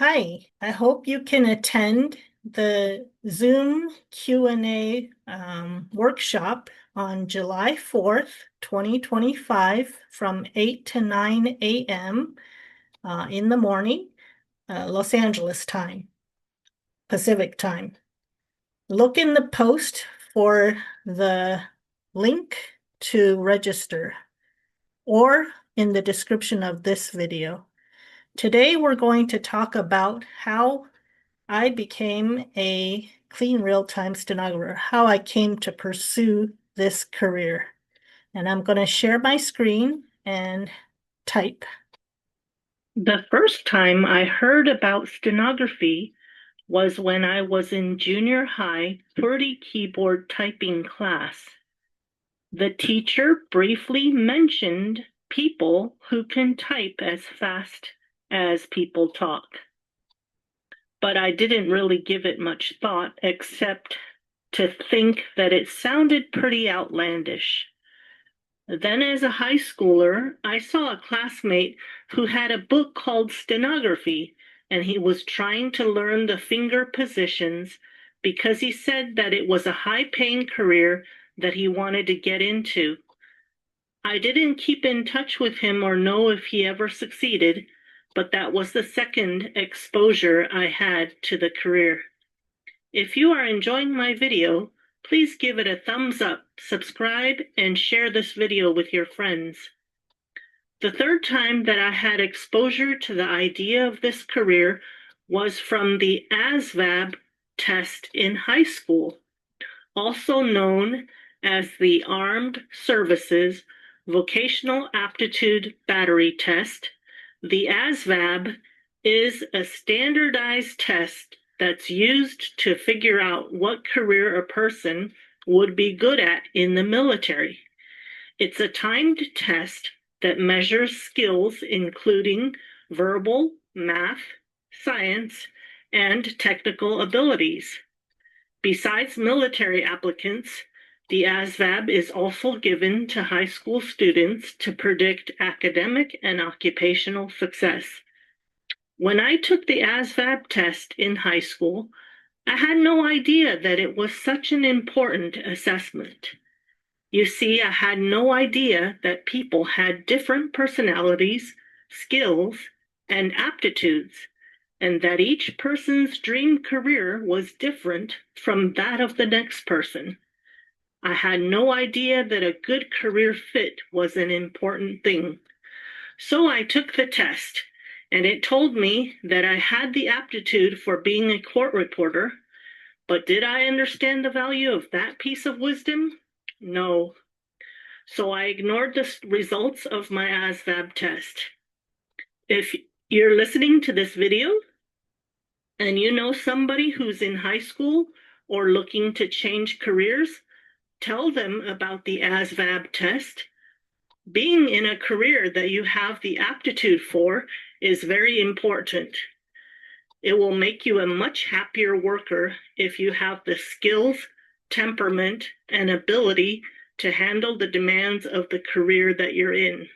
Hi, I hope you can attend the Zoom Q&A workshop on July 4th, 2025 from 8 to 9 a.m. In the morning, Los Angeles time, Pacific time. Look in the post for the link to register or in the description of this video. Today, we're going to talk about how I became a clean real-time stenographer, how I came to pursue this career. And I'm going to share my screen and type. The first time I heard about stenography was when I was in junior high QWERTY keyboard typing class. The teacher briefly mentioned people who can type as fast as people talk. But I didn't really give it much thought except to think that it sounded pretty outlandish. Then as a high schooler, I saw a classmate who had a book called Stenography, and he was trying to learn the finger positions because he said that it was a high-paying career that he wanted to get into. I didn't keep in touch with him or know if he ever succeeded, but that was the second exposure I had to the career. If you are enjoying my video, please give it a thumbs up, subscribe, and share this video with your friends. The third time that I had exposure to the idea of this career was from the ASVAB test in high school, also known as the Armed Services Vocational Aptitude Battery Test. The ASVAB is a standardized test that's used to figure out what career a person would be good at in the military. It's a timed test that measures skills including verbal, math, science, and technical abilities. Besides military applicants, the ASVAB is also given to high school students to predict academic and occupational success. When I took the ASVAB test in high school, I had no idea that it was such an important assessment. You see, I had no idea that people had different personalities, skills, and aptitudes, and that each person's dream career was different from that of the next person. I had no idea that a good career fit was an important thing. So I took the test, and it told me that I had the aptitude for being a court reporter, but did I understand the value of that piece of wisdom? No. So I ignored the results of my ASVAB test. If you're listening to this video and you know somebody who's in high school or looking to change careers, tell them about the ASVAB test. Being in a career that you have the aptitude for is very important. It will make you a much happier worker if you have the skills, temperament, and ability to handle the demands of the career that you're in.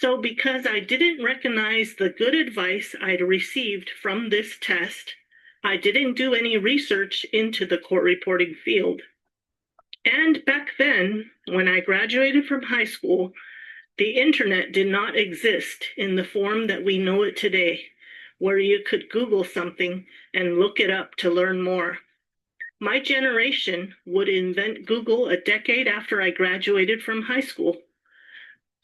So because I didn't recognize the good advice I'd received from this test, I didn't do any research into the court reporting field. And back then, when I graduated from high school, the internet did not exist in the form that we know it today, where you could Google something and look it up to learn more. My generation would invent Google a decade after I graduated from high school.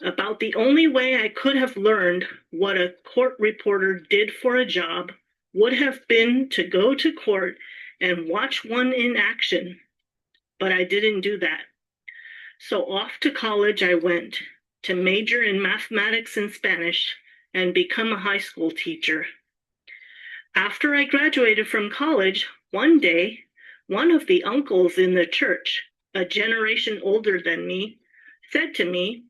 About the only way I could have learned what a court reporter did for a job would have been to go to court and watch one in action. But I didn't do that. So off to college I went to major in mathematics and Spanish and become a high school teacher. After I graduated from college, one day, one of the uncles in the church, a generation older than me, said to me,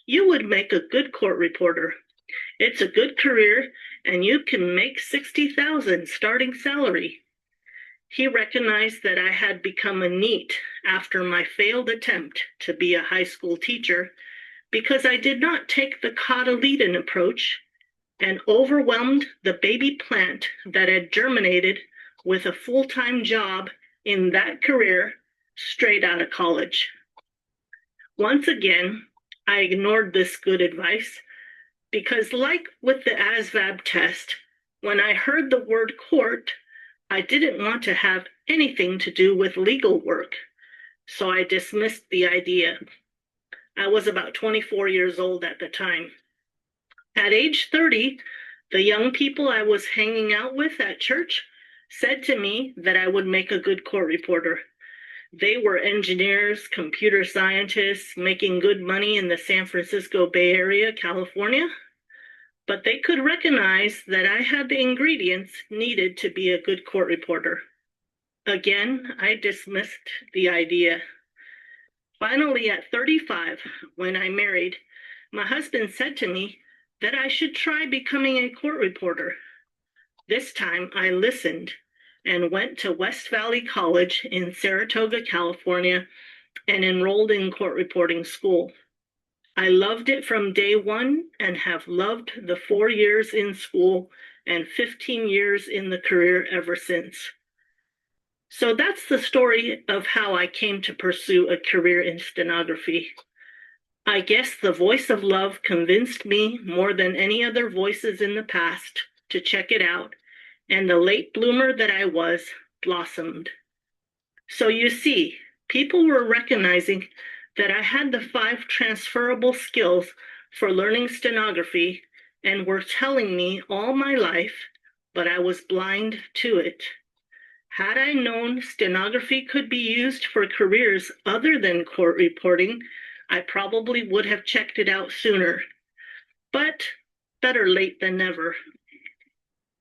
"You would make a good court reporter. It's a good career and you can make $60,000 starting salary." He recognized that I had become a NEET after my failed attempt to be a high school teacher because I did not take the cotyledon approach and overwhelmed the baby plant that had germinated with a full-time job in that career straight out of college. Once again, I ignored this good advice because, like with the ASVAB test, when I heard the word court, I didn't want to have anything to do with legal work, so I dismissed the idea. I was about 24 years old at the time. At age 30, the young people I was hanging out with at church said to me that I would make a good court reporter. They were engineers, computer scientists, making good money in the San Francisco Bay Area, California, but they could recognize that I had the ingredients needed to be a good court reporter. Again, I dismissed the idea. Finally, at 35, when I married, my husband said to me that I should try becoming a court reporter. This time I listened and went to West Valley College in Saratoga, California, and enrolled in court reporting school. I loved it from day one and have loved the 4 years in school and 15 years in the career ever since. So that's the story of how I came to pursue a career in stenography. I guess the voice of love convinced me more than any other voices in the past to check it out, and the late bloomer that I was blossomed. So you see, people were recognizing that I had the 5 transferable skills for learning stenography and were telling me all my life, but I was blind to it. Had I known stenography could be used for careers other than court reporting, I probably would have checked it out sooner. But better late than never.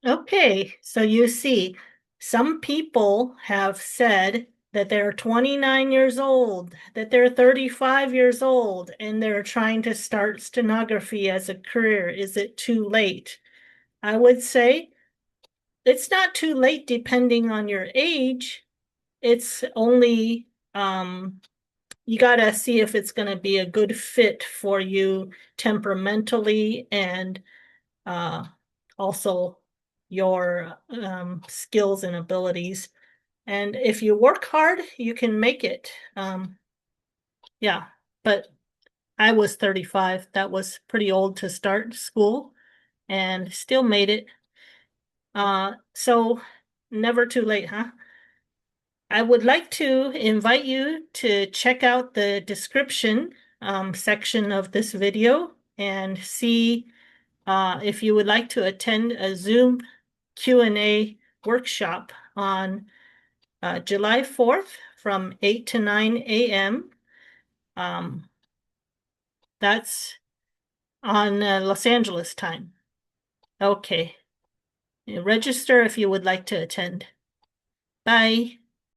Okay, so you see, some people have said that they're 29 years old, that they're 35 years old, and they're trying to start stenography as a career. Is it too late? I would say it's not too late depending on your age. It's only you gotta see if it's gonna be a good fit for you temperamentally and also your skills and abilities. And if you work hard, you can make it. Yeah, but I was 35. That was pretty old to start school and still made it. So never too late, huh? I would like to invite you to check out the description section of this video and see if you would like to attend a Zoom Q&A workshop on July 4th from 8 to 9 a.m. That's on Los Angeles time. Okay. Register if you would like to attend. Bye.